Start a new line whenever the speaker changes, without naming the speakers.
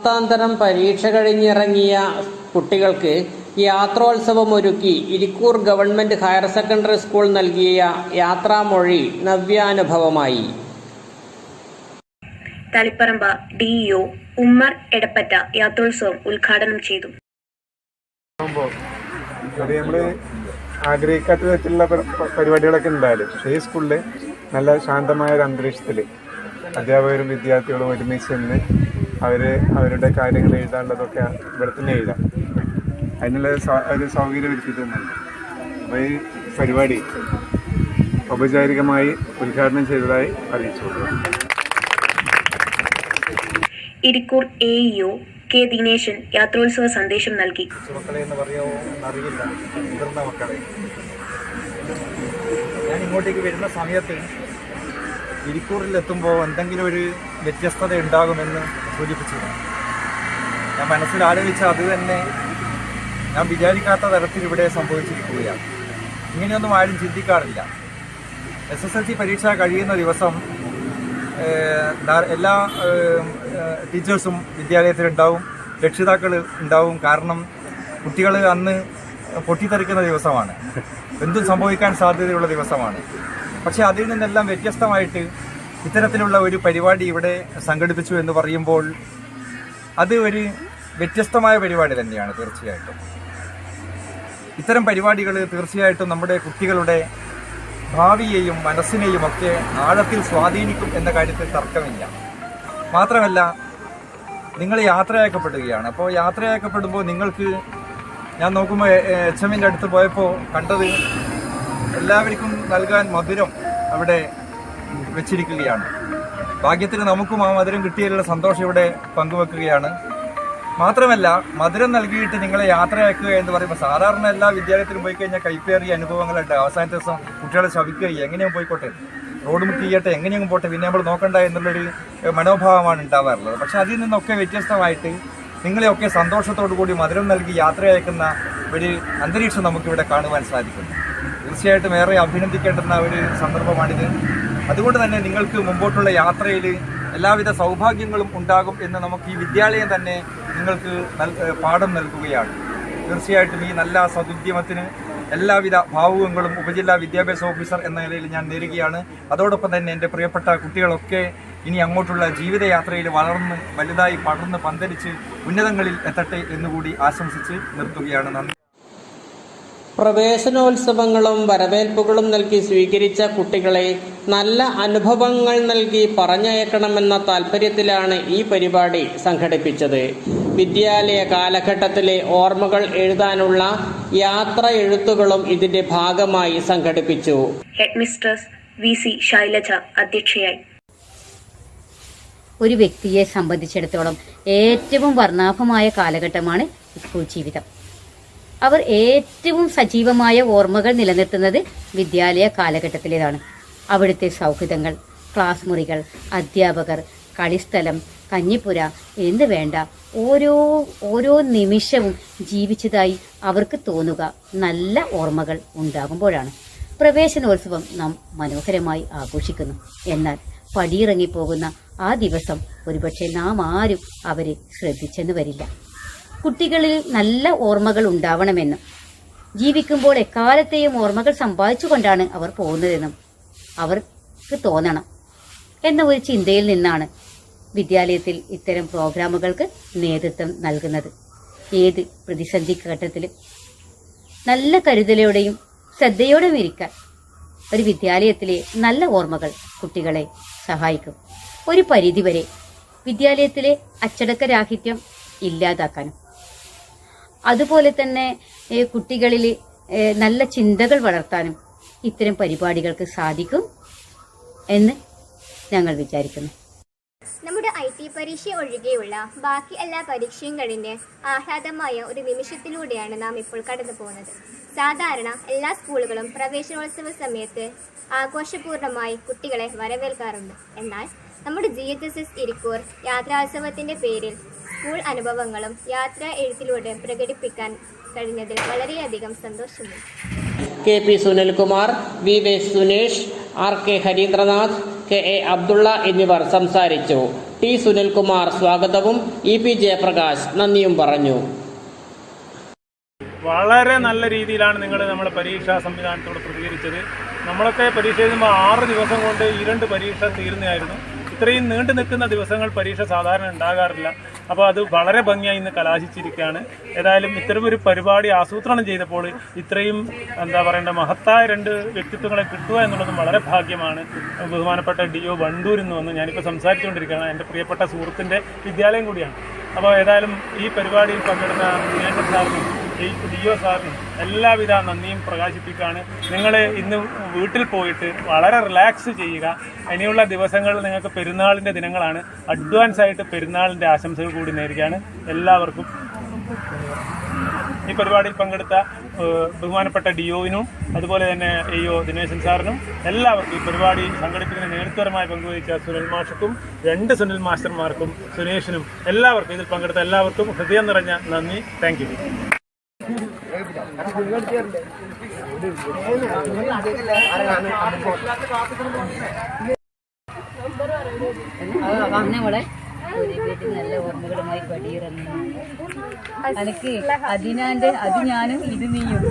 ാന്തരം പരീക്ഷ കഴിഞ്ഞിറങ്ങിയ കുട്ടികൾക്ക് യാത്രോത്സവം ഒരുക്കി Irikkur government higher secondary school നൽകിയ യാത്രാമൊഴി നവ്യാനുഭവമായി.
തളിപ്പറമ്പ DEO ഉമ്മർ എടപ്പറ്റ യാത്രോത്സവം ഉദ്ഘാടനം ചെയ്തു.
നമ്മള് ആഗ്രഹിക്കാത്ത തരത്തിലുള്ള പരിപാടികളൊക്കെ ഉണ്ടായാലും ഈ സ്കൂളില് നല്ല ശാന്തമായ ഒരു അന്തരീക്ഷത്തില് അധ്യാപകരും വിദ്യാർത്ഥികളും ഒരുമിച്ച് നിന്ന് അവരുടെ കാര്യങ്ങൾ എഴുതാനുള്ളതൊക്കെ ഇവിടെ തന്നെ എഴുതാം. അതിനുള്ള ഒരു സൗകര്യം ഒരുക്കിയിട്ടുണ്ട്. അപ്പോൾ ഈ പരിപാടി ഔപചാരികമായി ഉദ്ഘാടനം ചെയ്തതായി അറിയിച്ചു.
Irikkur AEO K. ദിനേശൻ യാത്രോത്സവ സന്ദേശം നൽകി.
മക്കളെ എന്ന് പറയുമോ എന്നറിയില്ല, മുതിർന്ന മക്കളെ. ഞാൻ ഇങ്ങോട്ടേക്ക് വരുന്ന സമയത്ത് ഇരിക്കൂറിലെത്തുമ്പോൾ എന്തെങ്കിലും ഒരു വ്യത്യസ്തത ഉണ്ടാകുമെന്ന് സൂചിപ്പിച്ചിരുന്നു. ഞാൻ മനസ്സിൽ ആലോചിച്ച അത് തന്നെ ഞാൻ വിചാരിക്കാത്ത തരത്തിൽ ഇവിടെ സംഭവിച്ചിരിക്കുകയാണ്. ഇങ്ങനെയൊന്നും ആരും ചിന്തിക്കാറില്ല. SSLC പരീക്ഷ കഴിയുന്ന ദിവസം എല്ലാ ടീച്ചേഴ്സും വിദ്യാലയത്തിലുണ്ടാവും, രക്ഷിതാക്കൾ ഉണ്ടാവും. കാരണം കുട്ടികൾ അന്ന് പൊട്ടിത്തെറിക്കുന്ന ദിവസമാണ്, എന്തും സംഭവിക്കാൻ സാധ്യതയുള്ള ദിവസമാണ്. പക്ഷെ അതിൽ നിന്നെല്ലാം വ്യത്യസ്തമായിട്ട് ഇത്തരത്തിലുള്ള ഒരു പരിപാടി ഇവിടെ സംഘടിപ്പിച്ചു എന്ന് പറയുമ്പോൾ അത് ഒരു വ്യത്യസ്തമായ പരിപാടി തന്നെയാണ്. തീർച്ചയായിട്ടും ഇത്തരം പരിപാടികൾ തീർച്ചയായിട്ടും നമ്മുടെ കുട്ടികളുടെ ഭാവിയെയും മനസ്സിനെയും ഒക്കെ ആഴത്തിൽ സ്വാധീനിക്കും എന്ന കാര്യത്തിൽ തർക്കമില്ല. മാത്രമല്ല, നിങ്ങൾ യാത്രയാക്കപ്പെടുകയാണ്. അപ്പോൾ യാത്രയാക്കപ്പെടുമ്പോൾ നിങ്ങൾക്ക്, ഞാൻ നോക്കുമ്പോൾ HMന്റെ അടുത്ത് പോയപ്പോൾ കണ്ടത് എല്ലാവർക്കും നൽകാൻ മധുരം അവിടെ വെച്ചിരിക്കുകയാണ്. ഭാഗ്യത്തിന് നമുക്കും ആ മധുരം കിട്ടിയതിലുള്ള സന്തോഷം ഇവിടെ പങ്കുവെക്കുകയാണ്. മാത്രമല്ല, മധുരം നൽകിയിട്ട് നിങ്ങളെ യാത്രയാക്കുക എന്ന് പറയുമ്പോൾ സാധാരണ എല്ലാ വിദ്യാലയത്തിലും പോയി കഴിഞ്ഞാൽ കൈപ്പേറിയ അനുഭവങ്ങളുണ്ട്. അവസാനത്തെ ദിവസം കുട്ടികളെ ശവിക്കുക, എങ്ങനെയും പോയിക്കോട്ടെ, റോഡ് മുട്ടി ചെയ്യട്ടെ, എങ്ങനെയും പോട്ടെ, പിന്നെ നമ്മൾ നോക്കണ്ട എന്നുള്ളൊരു മനോഭാവമാണ് ഉണ്ടാവാറുള്ളത്. പക്ഷെ അതിൽ നിന്നൊക്കെ വ്യത്യസ്തമായിട്ട് നിങ്ങളെയൊക്കെ സന്തോഷത്തോടു കൂടി മധുരം നൽകി യാത്രയയക്കുന്ന ഒരു അന്തരീക്ഷം നമുക്കിവിടെ കാണുവാൻ സാധിക്കുന്നു. തീർച്ചയായിട്ടും ഏറെ അഭിനന്ദിക്കേണ്ടുന്ന ഒരു സന്ദർഭമാണിത്. അതുകൊണ്ട് തന്നെ നിങ്ങൾക്ക് മുമ്പോട്ടുള്ള യാത്രയിൽ എല്ലാവിധ സൗഭാഗ്യങ്ങളും ഉണ്ടാകും എന്ന് നമുക്ക് ഈ വിദ്യാലയം തന്നെ നിങ്ങൾക്ക് പാഠം നൽകുകയാണ്. തീർച്ചയായിട്ടും ഈ നല്ല സദുദ്യമത്തിന് എല്ലാവിധ ഭാവുകങ്ങളും ഉപജില്ലാ വിദ്യാഭ്യാസ ഓഫീസർ എന്ന നിലയിൽ ഞാൻ നേരുകയാണ്. അതോടൊപ്പം തന്നെ എൻ്റെ പ്രിയപ്പെട്ട കുട്ടികളൊക്കെ ഇനി അങ്ങോട്ടുള്ള ജീവിതയാത്രയിൽ വളർന്ന് വലുതായി പടർന്ന് പന്തലിച്ച് ഉന്നതങ്ങളിൽ എത്തട്ടെ എന്നുകൂടി ആശംസിച്ച് നിർത്തുകയാണ്. നന്ദി.
പ്രവേശനോത്സവങ്ങളും വരവേൽപ്പുകളും നൽകി സ്വീകരിച്ച കുട്ടികളെ നല്ല അനുഭവങ്ങൾ നൽകി പറഞ്ഞയക്കണമെന്ന താൽപ്പര്യത്തിലാണ് ഈ പരിപാടി സംഘടിപ്പിച്ചത്. വിദ്യാലയ കാലഘട്ടത്തിലെ ഓർമ്മകൾ എഴുതാനുള്ള യാത്ര എഴുത്തുകളും ഇതിന്റെ ഭാഗമായി സംഘടിപ്പിച്ചു.
ഹെഡ്മിസ്ട്രസ് VC ശൈലജ അധ്യക്ഷയായി.
ഒരു വ്യക്തിയെ സംബന്ധിച്ചിടത്തോളം ഏറ്റവും വർണ്ണാഭമായ കാലഘട്ടമാണ് സ്കൂൾ ജീവിതം. അവർ ഏറ്റവും സജീവമായ ഓർമ്മകൾ നിലനിർത്തുന്നത് വിദ്യാലയ കാലഘട്ടത്തിലേതാണ്. അവിടുത്തെ സൗഹൃദങ്ങൾ, ക്ലാസ് മുറികൾ, അധ്യാപകർ, കളിസ്ഥലം, കഞ്ഞിപ്പുര എന്ന് വേണ്ട ഓരോ നിമിഷവും ജീവിച്ചതായി അവർക്ക് തോന്നുക നല്ല ഓർമ്മകൾ ഉണ്ടാകുമ്പോഴാണ്. പ്രവേശനോത്സവം നാം മനോഹരമായി ആഘോഷിക്കുന്നു. എന്നാൽ പടിയിറങ്ങിപ്പോകുന്ന ആ ദിവസം ഒരുപക്ഷെ നാം ആരും അവരെ ശ്രദ്ധിച്ചെന്ന് വരില്ല. കുട്ടികളിൽ നല്ല ഓർമ്മകൾ ഉണ്ടാവണമെന്നും ജീവിക്കുമ്പോൾ എക്കാലത്തെയും ഓർമ്മകൾ സമ്പാദിച്ചുകൊണ്ടാണ് അവർ പോകുന്നതെന്നും അവർക്ക് തോന്നണം എന്ന ഒരു ചിന്തയിൽ നിന്നാണ് വിദ്യാലയത്തിൽ ഇത്തരം പ്രോഗ്രാമുകൾക്ക് നേതൃത്വം നൽകുന്നത്. ഏത് പ്രതിസന്ധി ഘട്ടത്തിലും നല്ല കരുതലോടെയും ശ്രദ്ധയോടെയും ഇരിക്കാൻ ഒരു വിദ്യാലയത്തിലെ നല്ല ഓർമ്മകൾ കുട്ടികളെ സഹായിക്കും. ഒരു പരിധിവരെ വിദ്യാലയത്തിലെ അച്ചടക്കരാഹിത്യം ഇല്ലാതാക്കാനും അതുപോലെ തന്നെ കുട്ടികളിൽ നല്ല ചിന്തകൾ വളർത്താനും ഇത്തരം പരിപാടികൾക്ക് സാധിക്കും എന്ന് ഞങ്ങൾ വിചാരിക്കുന്നു.
നമ്മുടെ IT പരീക്ഷ ഒഴികെയുള്ള ബാക്കി എല്ലാ പരീക്ഷയും കഴിഞ്ഞ് ആഹ്ലാദമായ ഒരു നിമിഷത്തിലൂടെയാണ് നാം ഇപ്പോൾ കടന്നു പോകുന്നത്. സാധാരണ എല്ലാ സ്കൂളുകളും പ്രവേശനോത്സവ സമയത്ത് ആഘോഷപൂർണമായി കുട്ടികളെ വരവേൽക്കാറുണ്ട്. എന്നാൽ നമ്മുടെ GHSS ഇരിക്കൂർ യാത്രോത്സവത്തിന്റെ പേരിൽ സ്കൂൾ അനുഭവങ്ങളും യാത്രാ എഴുത്തിലൂടെ പ്രകടിപ്പിക്കാൻ കഴിഞ്ഞതിൽ വളരെയധികം സന്തോഷമുണ്ട്.
KP Sunilkumar, VV Sunesh, RK Harindranath, KA Abdulla എന്നിവർ സംസാരിച്ചു. ടി സുനിൽകുമാർ സ്വാഗതവും EP ജയപ്രകാശ് നന്ദിയും പറഞ്ഞു.
വളരെ നല്ല രീതിയിലാണ് നിങ്ങൾ നമ്മുടെ പരീക്ഷാ സംവിധാനത്തോട് പ്രതികരിച്ചത്. നമ്മളൊക്കെ പരീക്ഷ എഴുതുമ്പോൾ 6 ദിവസം കൊണ്ട് 2 പരീക്ഷ തീർന്നതായിരുന്നു. ഇത്രയും നീണ്ടു നിൽക്കുന്ന ദിവസങ്ങൾ പരീക്ഷ സാധാരണ ഉണ്ടാകാറില്ല. അപ്പോൾ അത് വളരെ ഭംഗിയായി ഇന്ന് കലാശിച്ചിരിക്കുകയാണ്. ഏതായാലും ഇത്തരമൊരു പരിപാടി ആസൂത്രണം ചെയ്തപ്പോൾ ഇത്രയും മഹത്തായ 2 വ്യക്തിത്വങ്ങളെ കിട്ടുക എന്നുള്ളതും വളരെ ഭാഗ്യമാണ്. ബഹുമാനപ്പെട്ട DO വണ്ടൂരിൽ നിന്ന് വന്നു. ഞാനിപ്പോൾ സംസാരിച്ചുകൊണ്ടിരിക്കുകയാണ്. എൻ്റെ പ്രിയപ്പെട്ട സുഹൃത്തിൻ്റെ വിദ്യാലയം കൂടിയാണ്. അപ്പോൾ ഏതായാലും ഈ പരിപാടിയിൽ പങ്കെടുത്ത ദിനേശൻ സാറിനും DO സാറിനും എല്ലാവിധ നന്ദിയും പ്രകാശിപ്പിക്കുകയാണ്. നിങ്ങൾ ഇന്ന് വീട്ടിൽ പോയിട്ട് വളരെ റിലാക്സ് ചെയ്യുക. ഇനിയുള്ള ദിവസങ്ങൾ നിങ്ങൾക്ക് പെരുന്നാളിൻ്റെ ദിനങ്ങളാണ്. അഡ്വാൻസ് ആയിട്ട് പെരുന്നാളിൻ്റെ ആശംസകൾ കൂടി നേരുകയാണ് എല്ലാവർക്കും. ഈ പരിപാടിയിൽ പങ്കെടുത്ത ബഹുമാനപ്പെട്ട DOവിനും അതുപോലെ തന്നെ AO ദിനേശൻ സാറിനും എല്ലാവർക്കും ഈ പരിപാടി സംഘടിപ്പിക്കുന്ന നേതൃത്വപരമായി പങ്കുവഹിച്ച സുനിൽ മാഷക്കും 2 സുനിൽ മാസ്റ്റർമാർക്കും സുനേഷിനും എല്ലാവർക്കും ഇതിൽ പങ്കെടുത്ത എല്ലാവർക്കും ഹൃദയം നിറഞ്ഞ നന്ദി. Thank you.
നമ്മളെ നല്ല ഓർമ്മകളുമായി പടിയിറങ്ങുന്നു. എനിക്ക് അതിനാന്റെ അത് ഞാനും ഇത് നീയും